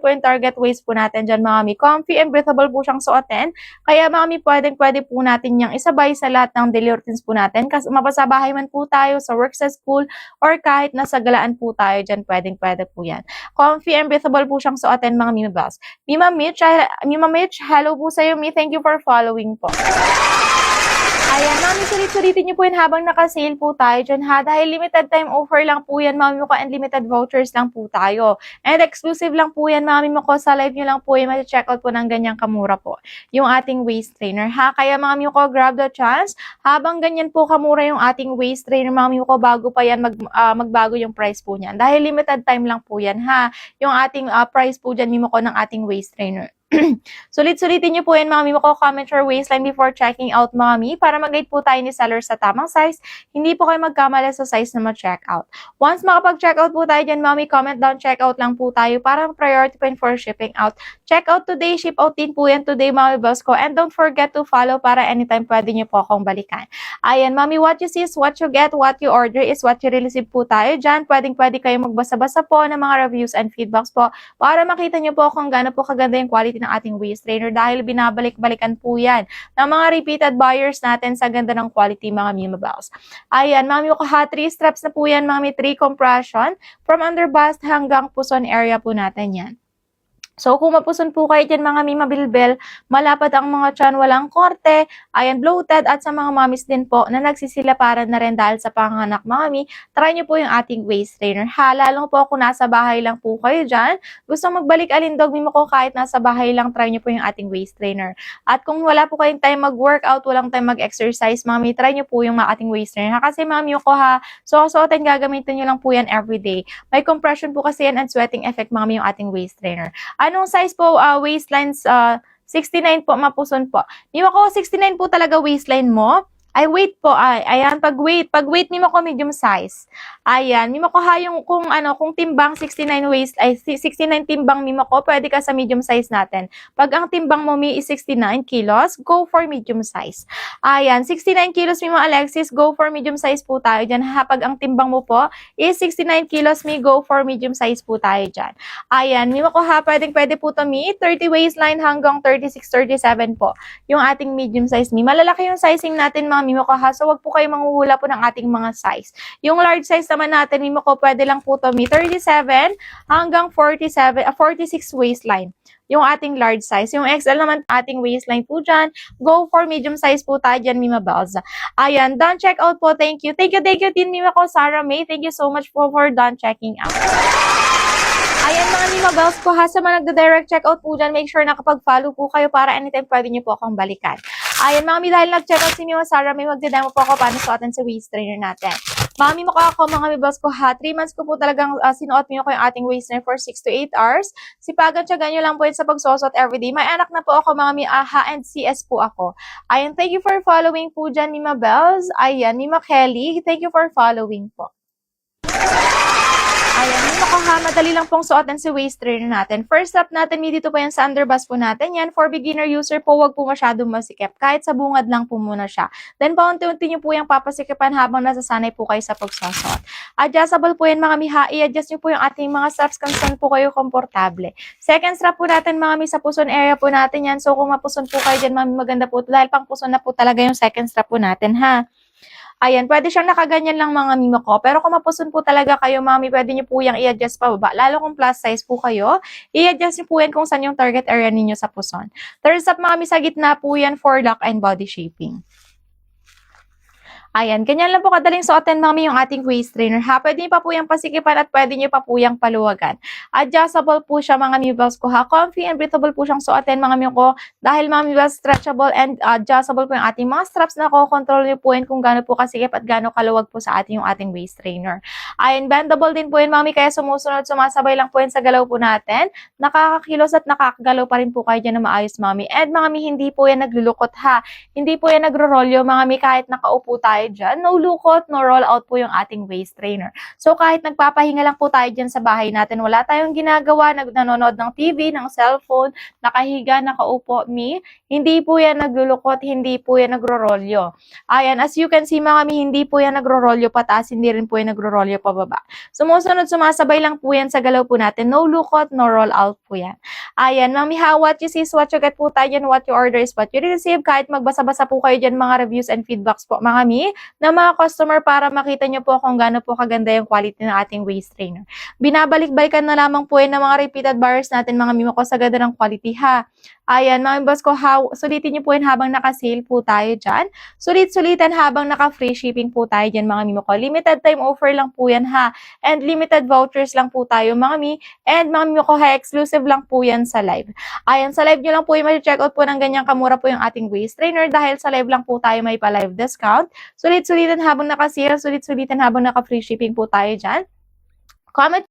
po yung target waist po natin dyan mga mi. Comfy and breathable po siyang suotin. Kaya mga mi, pwede po natin yung isabay sa lahat ng daily routines po natin. Kasi mapasabahay man po tayo, sa work, sa school, or kahit nasa galaan po tayo dyan, pwede po yan. Comfy and breathable po siyang suotin mga Mima Bells. Mima Mitch, hello po sa'yo mi. Thank you for following po. Ayan, mami, sulit-sulitin niyo po yun habang naka-sale po tayo dyan ha. Dahil limited time offer lang po yan, mami mo ko, and limited vouchers lang po tayo. And exclusive lang po yan, mami mo ko, sa live nyo lang po yan, ma-check out po ng ganyang kamura po. Yung ating waist trainer ha. Kaya mami mo ko, grab the chance. Habang ganyan po kamura yung ating waist trainer, mami mo ko, bago pa yan magbago yung price po niyan. Dahil limited time lang po yan ha. Yung ating price po dyan, mimo ko, ng ating waist trainer. Sulit-sulitin niyo po yan mga mi, comment your waistline before checking out mga mi para mag-guide po tayo ni seller sa tamang size. Hindi po kayo magkamali sa size na ma-check out. Once makapag-check out po tayo dyan mga mi, comment down check out lang po tayo para priority po for shipping out. Check out today, ship out din po yan today mga boss ko, and don't forget to follow para anytime pwede niyo po akong balikan. Ayan mami, what you see is what you get, what you order is what you receive po tayo dyan. Pwede kayo magbasa-basa po ng mga reviews and feedbacks po para makita niyo po kung gaano po kaganda yung quality ng ating waist trainer dahil binabalik-balikan po yan ng mga repeated buyers natin sa ganda ng quality mga Mima Bells. Ayan, mami ko ha, 3 straps na po yan, mami, 3 compression from under bust hanggang puson area po natin yan. So, kung mapuson po kayo dyan mga Mima Bilbel, malapad ang mga tiyan, walang korte, ayan, bloated, at sa mga mamis din po na nagsisilaparan na rin dahil sa panganak mga mi, try nyo po yung ating waist trainer. Ha, lalong po kung nasa bahay lang po kayo dyan, gusto magbalik alindog, Mima ko, kahit nasa bahay lang, try nyo po yung ating waist trainer. At kung wala po kayong time mag-workout, walang time mag-exercise, mga mi, try nyo po yung ating waist trainer. Ha, kasi mga ko ha, suotin, gagamitin nyo lang po yan everyday. May compression po kasi yan and sweating effect mga mi yung ating waist trainer. Anong size po waistlines? 69 po, mapuson po. Mima ko, 69 po talaga waistline mo. Ay, weight po. Ayan, pag weight Mima ko medium size. Ayan, Mima ko ha, yung kung timbang 69 69 timbang Mima ko, pwede ka sa medium size natin. Pag ang timbang mo mi is 69 kilos, go for medium size. Ayan, 69 kilos Mima Alexis, go for medium size po tayo dyan ha. Pag ang timbang mo po is 69 kilos mi, go for medium size po tayo dyan. Ayan, Mima ko ha, pwede po to mi, 30 waistline hanggang 36, 37 po. Yung ating medium size mi. Malalaki yung sizing natin mga Mimo ko ha, so wag po kayo manghuhula po ng ating mga size. Yung large size naman natin, Mimo ko, pwede lang po to mi 37 hanggang 46 waistline. Yung ating large size. Yung XL naman ating waistline po dyan. Go for medium size po tayo dyan, Mima Bells. Ayan, done check out po. Thank you. Thank you din, Mima ko, Sarah May. Thank you so much for done checking out. Ayan mga Mima Bells ko ha, sa mga nagda-direct checkout po dyan, make sure nakapag-follow po kayo para anytime pwede nyo po akong balikan. Ayan mga mi, dahil nag-checkout si Mima Sarah, may magdademo po ako paano suotin sa waist trainer natin. Mga Mima ko ako, mga Mima Bells ko ha, 3 months ko po talagang sinuot Mima ko yung ating waist trainer for 6 to 8 hours. Sipagan siya ganyo lang po yun sa pagsusot everyday. May anak na po ako mga mi, ha and CS po ako. Ayan, thank you for following po dyan Mima Bells. Ayan, Mima Kelly, thank you for following po. Ayan, Mima ko ha, madali lang pong suotin si waist trainer natin. First step natin, dito po yan sa underbust po natin. Yan, for beginner user po, wag po masyadong masikip. Kahit sa bungad lang po muna siya. Then, paunti-unti nyo po yung papasikipan habang nasasanay po kayo sa pagsusot. Adjustable po yan mga miha. I-adjust nyo po yung ating mga straps kung saan po kayo komportable. Second strap po natin mga mi, sa puson area po natin yan. So, kung mapuson po kayo dyan, mga mi, maganda po. Dahil pang puson na po talaga yung second strap po natin ha. Ayan, pwede siyang nakaganyan lang mga Mima ko. Pero kung mapuson po talaga kayo, mami, pwede nyo po yung i-adjust pababa. Lalo kung plus size po kayo, i-adjust nyo po yan kung saan yung target area ninyo sa puson. Third step, mami, sa gitna po yan for lock and body shaping. Ayan, ganyan lang po kadaling suotin mami yung ating waist trainer ha. Pwede nyo pa po yung pasikipan at pwede nyo pa po yung paluwagan. Adjustable po siya mga Mima Bells ko ha. Comfy and breathable po siyang suotin mga Mima ko. Dahil mga Mima Bells, stretchable and adjustable po yung ating mga straps na control nyo po yun kung gaano po kasikip at gaano kaluwag po sa ating yung ating waist trainer. Ayan, bendable din po yun mami, kaya sumusunod, sumasabay lang po yun sa galaw po natin. Nakakakilos at nakakagalaw pa rin po kayo dyan na maayos mami. And mga mi, hindi po yan naglulukot ha. Hindi po yan nagro-rolyo mga mi, kahit nakaupo tayo tayo dyan. No lukot, no roll out po yung ating waist trainer. So kahit nagpapahinga lang po tayo dyan sa bahay natin, wala tayong ginagawa, nanonood ng TV, ng cellphone, nakahiga, nakaupo, hindi po yan naglulukot, hindi po yan nagro-rolyo. Ayan, as you can see mga mi, hindi po yan nagro-rolyo pataas, hindi rin po yan nagro-rolyo pababa. Sumusunod, sumasabay lang po yan sa galaw po natin. No lukot, no roll out po yan. Ayan, Mami Ha, what you see is what you get po tayo dyan, what you order is what you receive. Kahit magbasa-basa po kayo dyan mga reviews and feedbacks po mga mi, na mga customer para makita nyo po kung gaano po kaganda yung quality ng ating waist trainer. Binabalik-balikan na lamang po yan ng mga repeated buyers natin mga mi ko sa ganda ng quality ha. Ayan, mga boss ko, sulitin nyo po yun habang naka-sale po tayo dyan. Sulit-sulitan habang naka-free shipping po tayo dyan mga mimo ko. Limited time offer lang po yan ha. And limited vouchers lang po tayo mga mi. And mga mimo ko ha, exclusive lang po yan sa live. Ayan, sa live nyo lang po yung ma-check out po ng ganyang kamura po yung ating waist trainer dahil sa live lang po tayo may pa-live discount. Sulit-sulitan habang naka-sale, sulit-sulitan habang naka-free shipping po tayo dyan. Comment